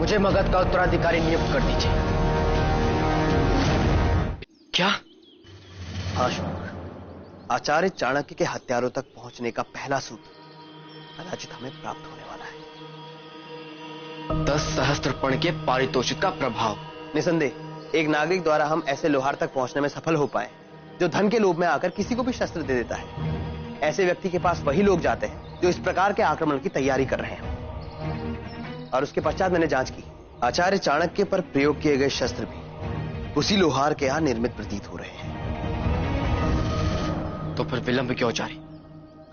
मुझे मगध का उत्तराधिकारी नियुक्त कर दीजिए। क्या? अशोक, आचार्य चाणक्य के हत्यारों तक पहुंचने का पहला सूत्र कदाचित हमें प्राप्त होने वाला है। 10 सहस्त्रपण के पारितोषिक का प्रभाव। निसंदेह एक नागरिक द्वारा हम ऐसे लोहार तक पहुंचने में सफल हो पाए जो धन के लोभ में आकर किसी को भी शस्त्र दे देता है। ऐसे व्यक्ति के पास वही लोग जाते हैं जो इस प्रकार के आक्रमण की तैयारी कर रहे हैं। और उसके पश्चात मैंने जांच की, आचार्य चाणक्य पर प्रयोग किए गए शस्त्र भी उसी लोहार के यहां निर्मित प्रतीत हो रहे हैं। तो फिर विलंब क्यों आचार्य?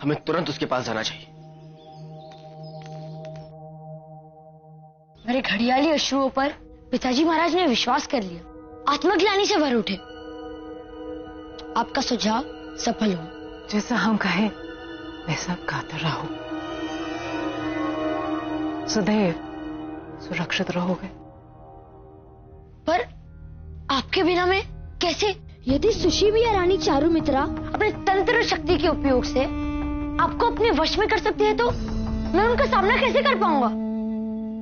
हमें तुरंत उसके पास जाना चाहिए। मेरे घड़ियाली अश्रुओं पर पिताजी महाराज ने विश्वास कर लिया, आत्मग्लानि से भर उठे। आपका सुझाव सफल हो। जैसा हम कहें वैसा गाते रहो, सदैव सुरक्षित रहोगे। पर आपके बिना मैं कैसे? यदि सुशील या रानी चारुमित्रा अपने तंत्र शक्ति के उपयोग से आपको अपने वश में कर सकती है, तो मैं उनका सामना कैसे कर पाऊंगा?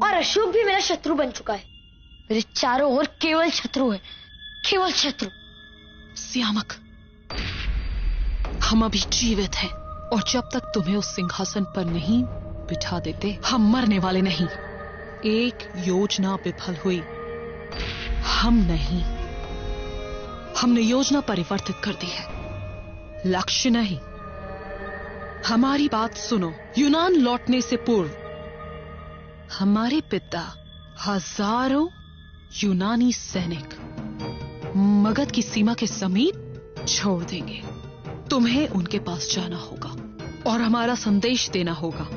और अशोक भी मेरा शत्रु बन चुका है। मेरे चारों ओर केवल शत्रु है, केवल शत्रु। श्यामक, हम अभी जीवित हैं और जब तक तुम्हें उस सिंहासन पर नहीं बिठा देते हम मरने वाले नहीं। एक योजना विफल हुई, हम नहीं, हमने योजना परिवर्तित कर दी है, लक्ष्य नहीं। हमारी बात सुनो। यूनान लौटने से पूर्व हमारे पिता हजारों यूनानी सैनिक मगध की सीमा के समीप छोड़ देंगे। तुम्हें उनके पास जाना होगा और हमारा संदेश देना होगा।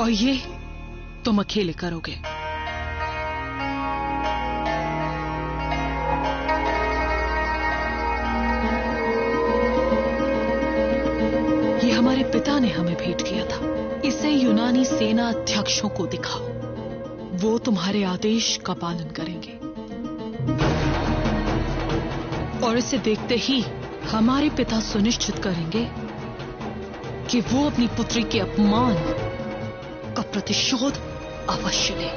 और ये तुम अकेले करोगे। ये हमारे पिता ने हमें भेंट किया था। इसे यूनानी सेना अध्यक्षों को दिखाओ, वो तुम्हारे आदेश का पालन करेंगे। और इसे देखते ही हमारे पिता सुनिश्चित करेंगे कि वो अपनी पुत्री के अपमान का प्रतिशोध अवश्य ले।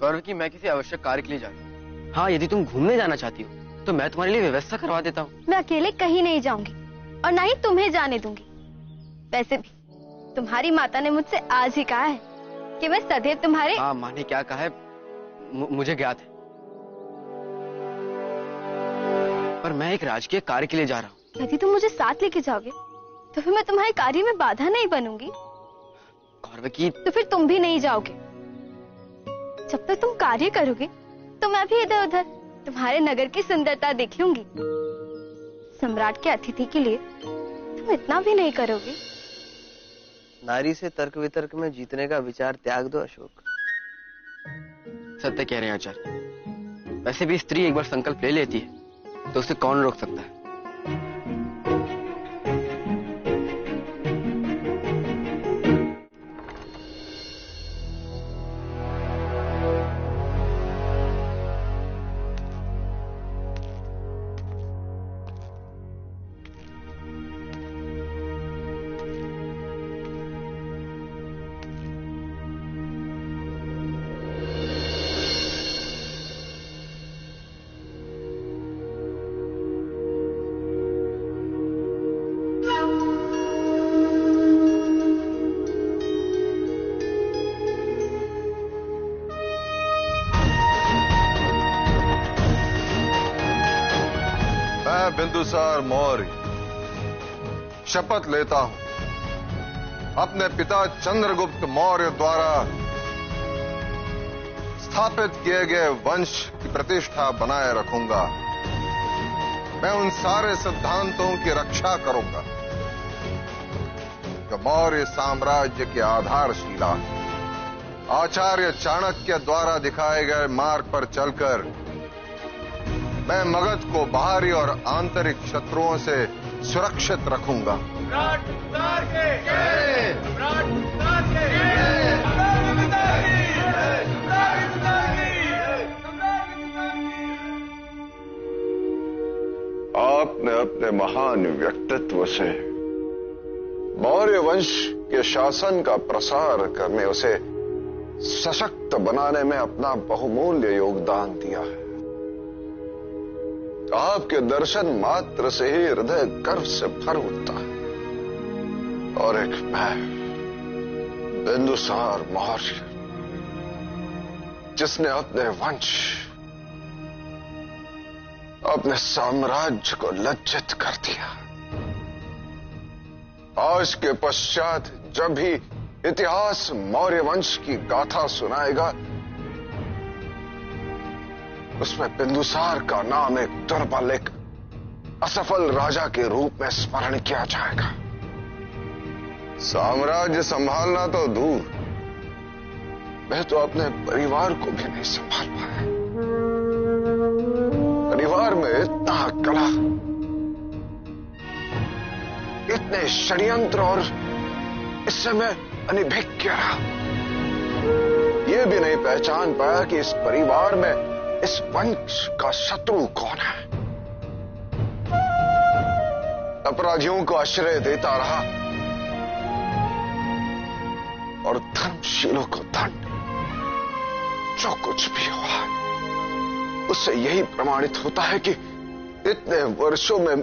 गौरव की मैं किसी आवश्यक कार्य के लिए जा रही हूँ। हाँ, यदि तुम घूमने जाना चाहती हो तो मैं तुम्हारे लिए व्यवस्था करवा देता हूँ। मैं अकेले कहीं नहीं जाऊंगी और ना ही तुम्हें जाने दूंगी। वैसे भी तुम्हारी माता ने मुझसे आज ही कहा है कि मैं सदैव तुम्हारे। हाँ, माँ ने क्या कहा है मुझे ज्ञात है, पर मैं एक राजकीय कार्य के लिए जा रहा हूँ। यदि तुम मुझे साथ लेके जाओगे तो फिर मैं तुम्हारे कार्य में बाधा नहीं बनूंगी। गौरव की तो फिर तुम भी नहीं जाओगे। जब तक तुम कार्य करोगे तो मैं भी इधर उधर तुम्हारे नगर की सुंदरता देख लूंगी। सम्राट के अतिथि के लिए तुम इतना भी नहीं करोगे। नारी से तर्क वितर्क में जीतने का विचार त्याग दो अशोक। सत्य कह रहे हैं आचार्य। वैसे भी स्त्री एक बार संकल्प ले लेती है तो उसे कौन रोक सकता है। बिंदुसार मौर्य शपथ लेता हूं अपने पिता चंद्रगुप्त मौर्य द्वारा स्थापित किए गए वंश की प्रतिष्ठा बनाए रखूंगा। मैं उन सारे सिद्धांतों की रक्षा करूंगा जो मौर्य साम्राज्य की आधारशिला। आचार्य चाणक्य द्वारा दिखाए गए मार्ग पर चलकर मैं मगध को बाहरी और आंतरिक शत्रुओं से सुरक्षित रखूंगा। आपने अपने महान व्यक्तित्व से मौर्य वंश के शासन का प्रसार करने, उसे सशक्त बनाने में अपना बहुमूल्य योगदान दिया है। आपके दर्शन मात्र से ही हृदय गर्व से भर उठता है। और एक मैं, बिंदुसार मौर्य, जिसने अपने वंश, अपने साम्राज्य को लज्जित कर दिया, आज के पश्चात जब भी इतिहास मौर्य वंश की गाथा सुनाएगा, उसमें बिंदुसार का नाम एक दुर्बल, एक असफल राजा के रूप में स्मरण किया जाएगा। साम्राज्य संभालना तो दूर, मैं तो अपने परिवार को भी नहीं संभाल पाया। परिवार में इतना कलह, इतने षड्यंत्र, और इससे मैं अनिभिज्ञ रहा। यह भी नहीं पहचान पाया कि इस परिवार में, इस वंश का शत्रु कौन है। अपराधियों को आश्रय देता रहा और धर्मशीलों को दंड। जो कुछ भी हुआ उससे यही प्रमाणित होता है कि इतने वर्षों में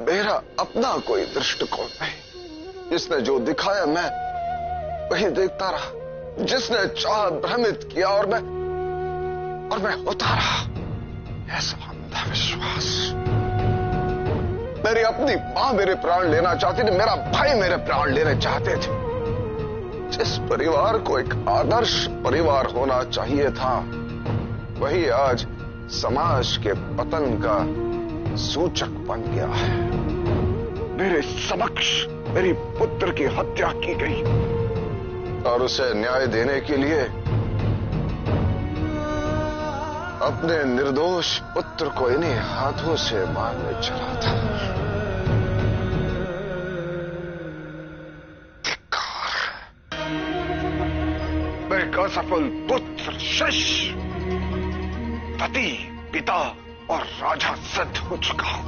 मेरा अपना कोई दृष्टिकोण नहीं। जिसने जो दिखाया मैं वही देखता रहा, जिसने चाह भ्रमित किया और मैं होता रहा। ऐसा अंधविश्वास। मेरी अपनी मां मेरे प्राण लेना चाहती थी, मेरा भाई मेरे प्राण लेने चाहते थे। जिस परिवार को एक आदर्श परिवार होना चाहिए था, वही आज समाज के पतन का सूचक बन गया है। मेरे समक्ष मेरी पुत्र की हत्या की गई और उसे न्याय देने के लिए अपने निर्दोष पुत्र को इन्हीं हाथों से मारने चला था। मैं एक असफल पुत्र, शिष्य, पति, पिता और राजा सिद्ध हो चुका हूं।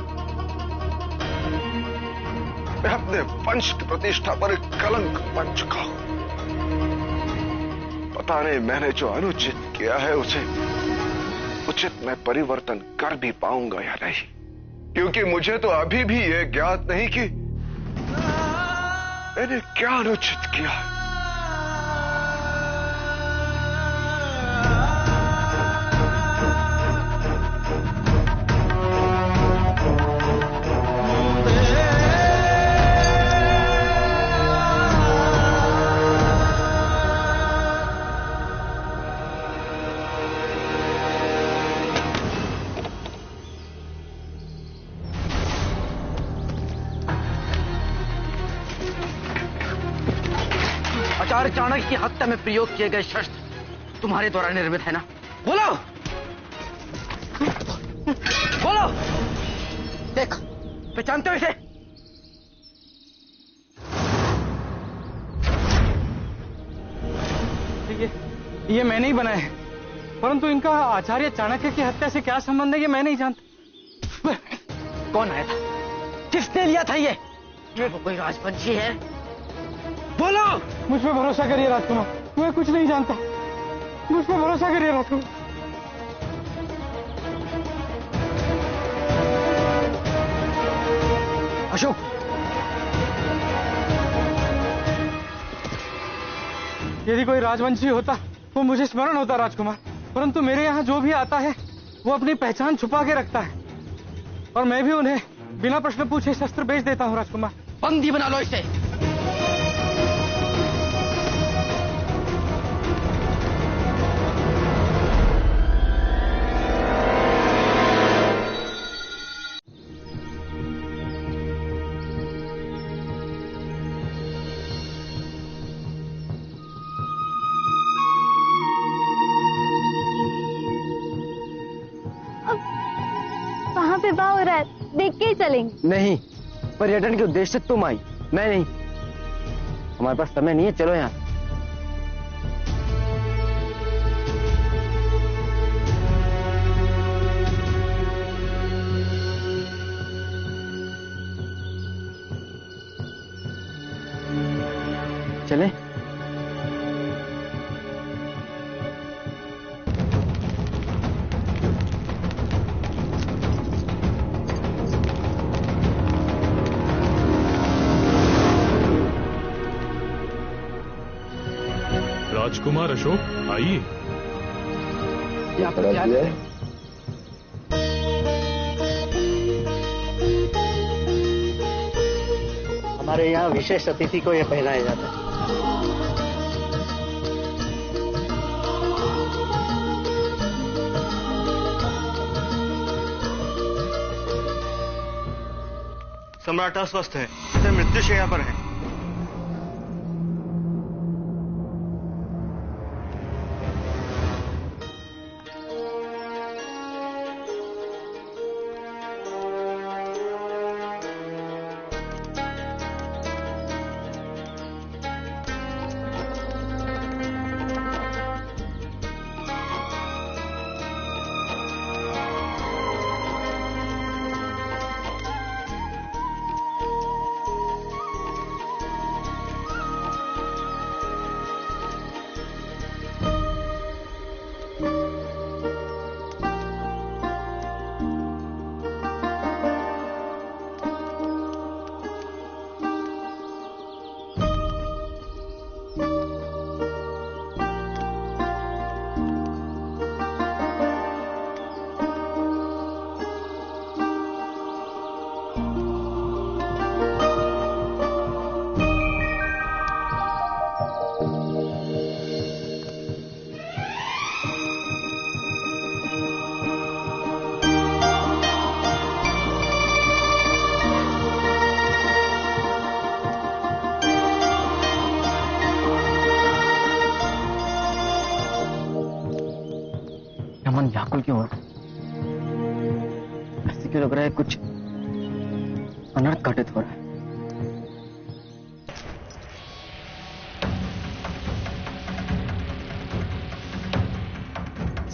मैं अपने वंश की प्रतिष्ठा पर एक कलंक बन चुका हूं। पता नहीं मैंने जो अनुचित किया है उसे उचित में परिवर्तन कर भी पाऊंगा या नहीं, क्योंकि मुझे तो अभी भी यह ज्ञात नहीं कि मैंने क्या अनुचित किया है। आचार्य चाणक्य की हत्या में प्रयोग किए गए शस्त्र तुम्हारे द्वारा निर्मित है ना? बोलो, बोलो। देख, पहचानते हो इसे? ये मैंने ही बनाया है, परंतु इनका आचार्य चाणक्य की हत्या से क्या संबंध है ये मैं नहीं जानता। कौन आया था? किसने लिया था ये? वो कोई राजवंशी है? बोलो। मुझ पर भरोसा करिए राजकुमार, मैं कुछ नहीं जानता। मुझ पर भरोसा करिए राजकुमार। अशोक, यदि कोई राजवंशी होता वो मुझे स्मरण होता राजकुमार, परंतु मेरे यहाँ जो भी आता है वो अपनी पहचान छुपा के रखता है, और मैं भी उन्हें बिना प्रश्न पूछे शस्त्र बेच देता हूँ राजकुमार। बंदी बना लो इसे। रहा है, देख के ही चलेंगे। नहीं, पर्यटन के उद्देश्य से तुम आई, मैं नहीं। हमारे पास समय नहीं है, चलो यहाँ। चले? राजकुमार अशोक, आइए। यहाँ पर क्या है? हमारे यहाँ विशेष अतिथि को यह पहनाया जाता है। सम्राट अस्वस्थ है, इसे मृत्युशैया पर है। मन व्याकुल क्यों है? ऐसे क्यों लग रहा है कुछ अनर्थ घटित हो रहा है?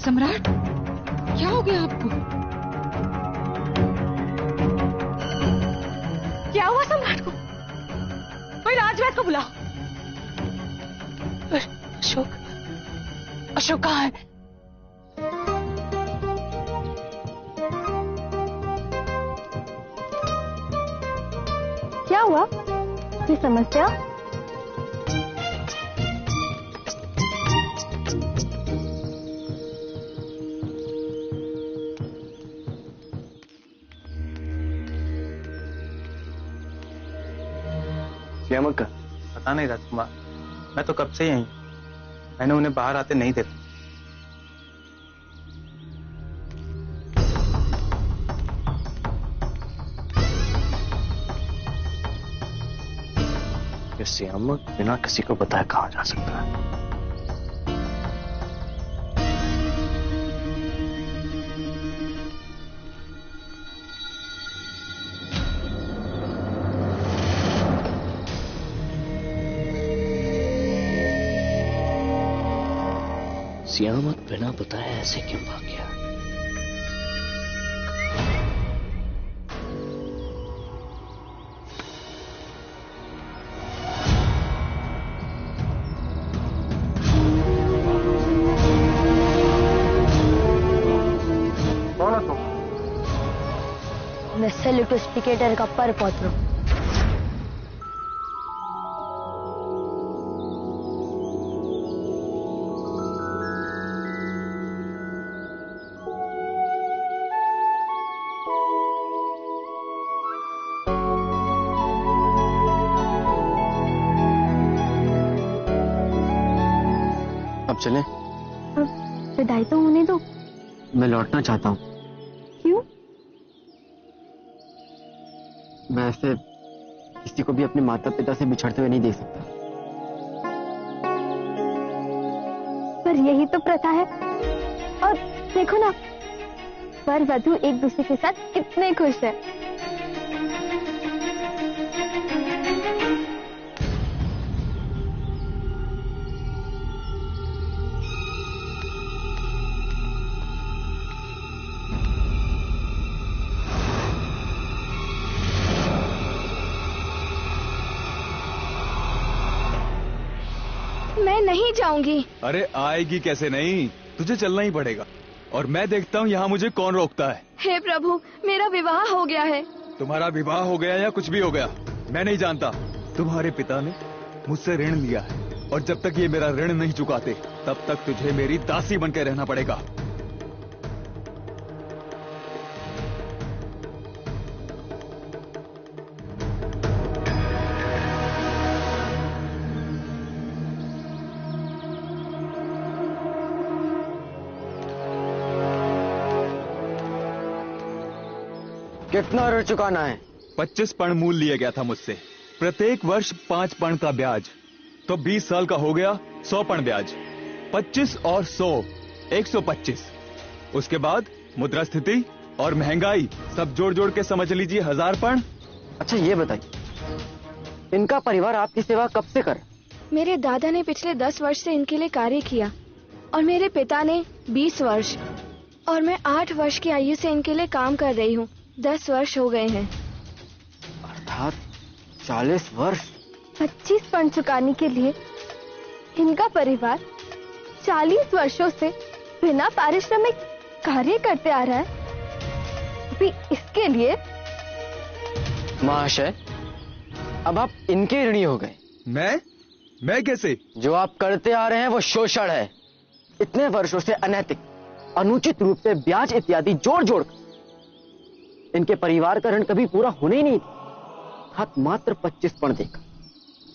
सम्राट, क्या हो गया आपको? क्या हुआ सम्राट को? कोई राजवैद्य को बुलाओ। अशोक, अशोक कहाँ है? क्या हुआ? कोई समस्या? श्यामक का पता नहीं राजकुमार, मैं तो कब से यहीं, मैंने उन्हें बाहर आते नहीं देखा। श्यामक बिना किसी को बताए कहाँ जा सकता है? श्यामक बिना बताए ऐसे क्यों भाग गया? कौन हो तुम? मैं सेल्यूटोस्पिकेटर का पर पौत्र हूं। अब चलें? अब विदाई तो होने दो। मैं लौटना चाहता हूँ। क्यों? मैं ऐसे किसी को भी अपने माता पिता से बिछड़ते हुए नहीं देख सकता। पर यही तो प्रथा है। और देखो ना, वर वधू एक दूसरे के साथ कितने खुश हैं। मैं नहीं जाऊंगी। अरे आएगी कैसे नहीं, तुझे चलना ही पड़ेगा। और मैं देखता हूँ यहाँ मुझे कौन रोकता है। हे प्रभु, मेरा विवाह हो गया है। तुम्हारा विवाह हो गया या कुछ भी हो गया, मैं नहीं जानता। तुम्हारे पिता ने मुझसे ऋण लिया है और जब तक ये मेरा ऋण नहीं चुकाते तब तक तुझे मेरी दासी बनकर रहना पड़ेगा। कितना ऋण चुकाना है? 25 पण मूल लिया गया था मुझसे, प्रत्येक वर्ष 5 पण का ब्याज, तो 20 साल का हो गया 100 पण ब्याज। 25 और 100 125। उसके बाद मुद्रा स्थिति और महंगाई सब जोड़ जोड़ के समझ लीजिए 1000 पण। अच्छा ये बताइए, इनका परिवार आपकी सेवा कब से करे? मेरे दादा ने पिछले 10 वर्ष से इनके लिए कार्य किया और मेरे पिता ने 20 वर्ष, और मैं 8 वर्ष की आयु से इनके लिए काम कर रही हूँ। 10 वर्ष हो गए हैं। अर्थात 40 वर्ष। 25 पण चुकाने के लिए इनका परिवार 40 वर्षों से बिना पारिश्रमिक कार्य करते आ रहा है। अभी इसके लिए महाशय, अब आप इनके ऋणी हो गए। मैं कैसे? जो आप करते आ रहे हैं वो शोषण है। इतने वर्षों से अनैतिक, अनुचित रूप से ब्याज इत्यादि जोड़ जोड़ इनके परिवार का ऋण कभी पूरा होने ही नहीं था। हाथ मात्र 25 पण देकर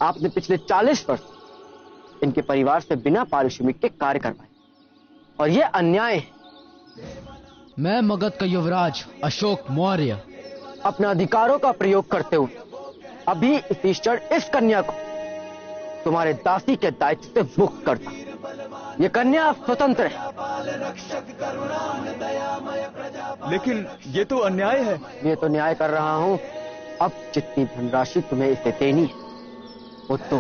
आपने पिछले 40 वर्ष इनके परिवार से बिना पारिश्रमिक के कार्य करवाए, और यह अन्याय है। मैं मगध का युवराज अशोक मौर्य अपने अधिकारों का प्रयोग करते हुए अभी इसी क्षण इस कन्या को तुम्हारे दासी के दायित्व से मुक्त करता। ये कन्या स्वतंत्र है। लेकिन ये तो अन्याय है। ये तो न्याय कर रहा हूं। अब जितनी धनराशि तुम्हें इसे देनी है वो तो,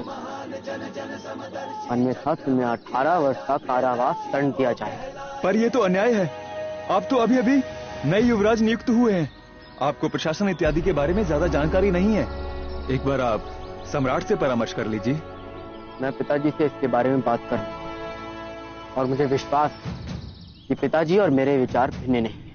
अन्यथा तुम्हें 18 वर्ष का कारावास दंड दिया जाएगा। पर ये तो अन्याय है। आप तो अभी अभी नए युवराज नियुक्त हुए हैं, आपको प्रशासन इत्यादि के बारे में ज्यादा जानकारी नहीं है। एक बार आप सम्राट से परामर्श कर लीजिए। मैं पिताजी से इसके बारे में बात कर, और मुझे विश्वास है कि पिताजी और मेरे विचार भिन्न नहीं हैं।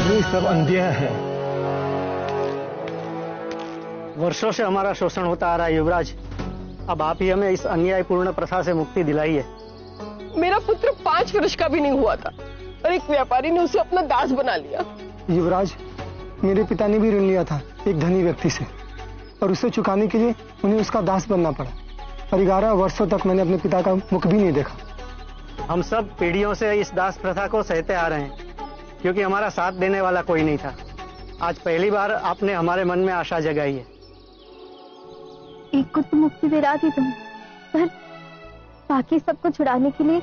ये सब अन्याय है। वर्षों से हमारा शोषण होता आ रहा है युवराज, अब आप ही हमें इस अन्यायपूर्ण प्रथा से मुक्ति दिलाइए। मेरा पुत्र 5 वर्ष का भी नहीं हुआ था और एक व्यापारी ने उसे अपना दास बना लिया। युवराज, मेरे पिता ने भी ऋण लिया था एक धनी व्यक्ति से, और उसे चुकाने के लिए उन्हें उसका दास बनना पड़ा, और 11 वर्षों तक मैंने अपने पिता का मुख भी नहीं देखा। हम सब पीढ़ियों से इस दास प्रथा को सहते आ रहे हैं, क्योंकि हमारा साथ देने वाला कोई नहीं था। आज पहली बार आपने हमारे मन में आशा जगाई है। एक को तो मुक्ति दिला दी तुम, पर बाकी सबको छुड़ाने के लिए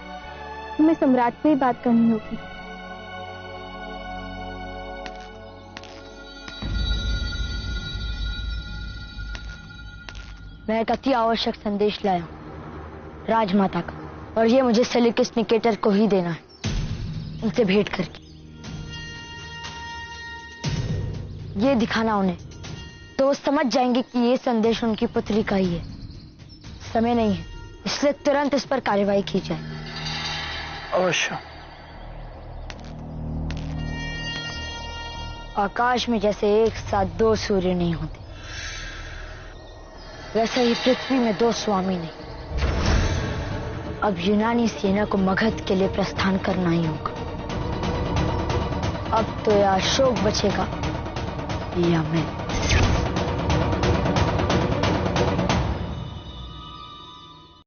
तुम्हें सम्राट से ही बात करनी होगी। मैं एक अति आवश्यक संदेश लाया राजमाता का, और ये मुझे सेल्यूकस निकेटर को ही देना है, उनसे भेंट करके ये दिखाना उन्हें, तो वो समझ जाएंगे कि ये संदेश उनकी पुत्री का ही है। समय नहीं है, इसलिए तुरंत इस पर कार्यवाही की जाए। अवश्य। आकाश में जैसे एक साथ 2 सूर्य नहीं होते, वैसे ही पृथ्वी में 2 स्वामी नहीं। अब यूनानी सेना को मगध के लिए प्रस्थान करना ही होगा। अब तो या अशोक बचेगा या मैं।